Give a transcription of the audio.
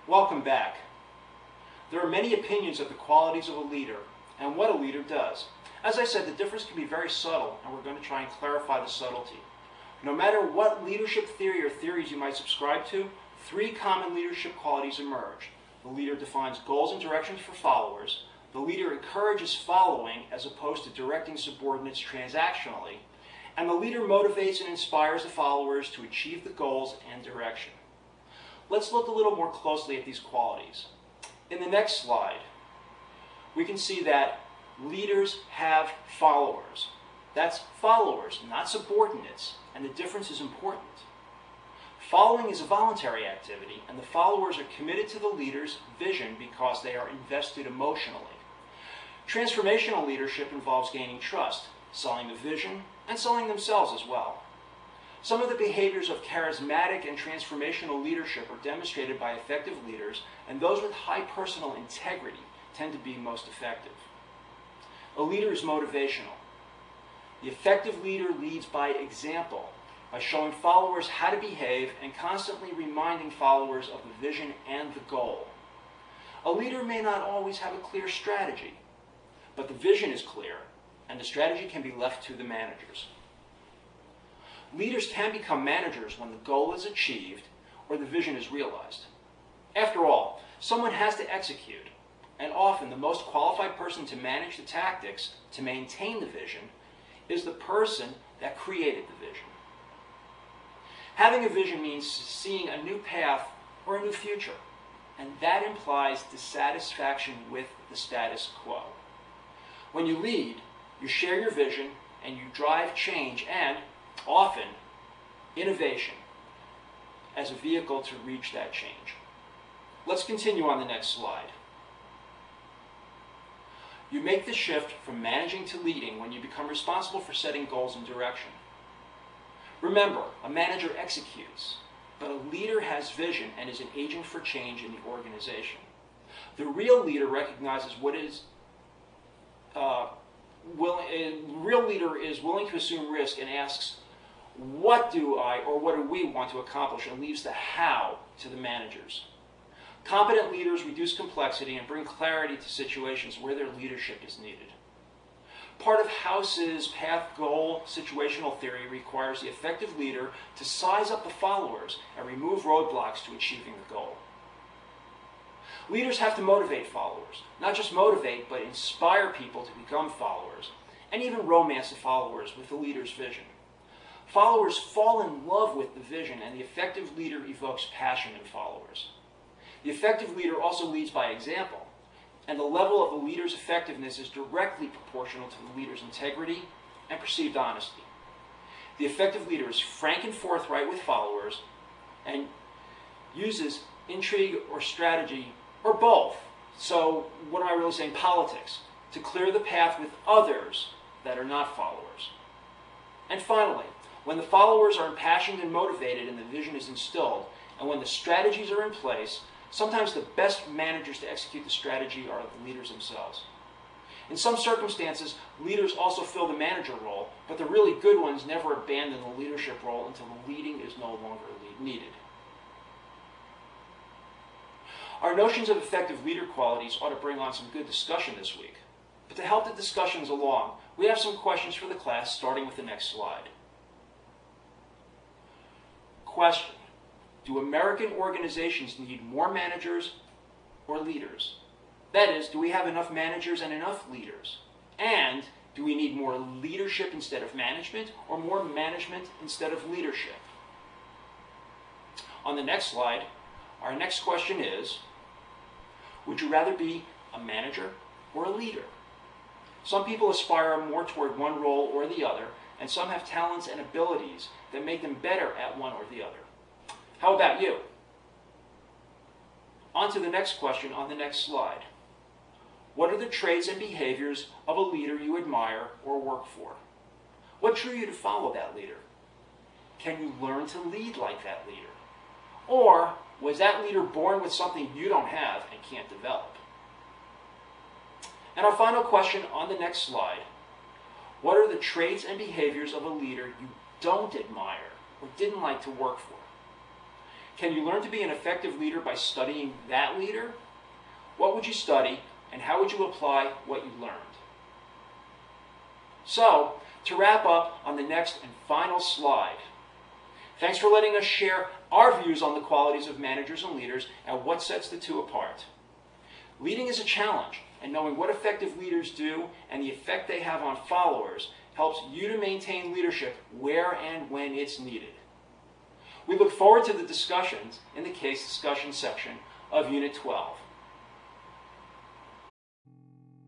Welcome back. There are many opinions of the qualities of a leader and what a leader does. As I said, the difference can be very subtle, and we're going to try and clarify the subtlety. No matter what leadership theory or theories you might subscribe to, three common leadership qualities emerge. The leader defines goals and directions for followers. The leader encourages following as opposed to directing subordinates transactionally. And the leader motivates and inspires the followers to achieve the goals and direction. Let's look a little more closely at these qualities. In the next slide, we can see that leaders have followers. That's followers, not subordinates, and the difference is important. Following is a voluntary activity, and the followers are committed to the leader's vision because they are invested emotionally. Transformational leadership involves gaining trust, selling the vision, and selling themselves as well. Some of the behaviors of charismatic and transformational leadership are demonstrated by effective leaders, and those with high personal integrity tend to be most effective. A leader is motivational. The effective leader leads by example, by showing followers how to behave and constantly reminding followers of the vision and the goal. A leader may not always have a clear strategy, but the vision is clear, and the strategy can be left to the managers. Leaders can become managers when the goal is achieved or the vision is realized. After all, someone has to execute, and often the most qualified person to manage the tactics to maintain the vision is the person that created the vision. Having a vision means seeing a new path or a new future, and that implies dissatisfaction with the status quo. When you lead, you share your vision and you drive change and, often, innovation as a vehicle to reach that change. Let's continue on the next slide. You make the shift from managing to leading when you become responsible for setting goals and direction. Remember, a manager executes, but a leader has vision and is an agent for change in the organization. The real leader recognizes real leader is willing to assume risk and asks, what do I or what do we want to accomplish, and leaves the how to the managers. Competent leaders reduce complexity and bring clarity to situations where their leadership is needed. Part of House's path-goal situational theory requires the effective leader to size up the followers and remove roadblocks to achieving the goal. Leaders have to motivate followers. Not just motivate, but inspire people to become followers, and even romance the followers with the leader's vision. Followers fall in love with the vision, and the effective leader evokes passion in followers. The effective leader also leads by example, and the level of the leader's effectiveness is directly proportional to the leader's integrity and perceived honesty. The effective leader is frank and forthright with followers and uses intrigue or strategy, or both. So what am I really saying? Politics, to clear the path with others that are not followers. And finally, when the followers are impassioned and motivated and the vision is instilled, and when the strategies are in place, sometimes the best managers to execute the strategy are the leaders themselves. In some circumstances, leaders also fill the manager role, but the really good ones never abandon the leadership role until the leading is no longer needed. Our notions of effective leader qualities ought to bring on some good discussion this week. But to help the discussions along, we have some questions for the class, starting with the next slide. Question: do American organizations need more managers or leaders? That is, do we have enough managers and enough leaders? And do we need more leadership instead of management, or more management instead of leadership? On the next slide, our next question is, would you rather be a manager or a leader? Some people aspire more toward one role or the other, and some have talents and abilities that make them better at one or the other. How about you? On to the next question on the next slide. What are the traits and behaviors of a leader you admire or work for? What drew you to follow that leader? Can you learn to lead like that leader? Or was that leader born with something you don't have and can't develop? And our final question on the next slide. What are the traits and behaviors of a leader you don't admire or didn't like to work for? Can you learn to be an effective leader by studying that leader? What would you study, and how would you apply what you learned? So, to wrap up on the next and final slide, thanks for letting us share our views on the qualities of managers and leaders and what sets the two apart. Leading is a challenge, and knowing what effective leaders do and the effect they have on followers helps you to maintain leadership where and when it's needed. We look forward to the discussions in the case discussion section of Unit 12.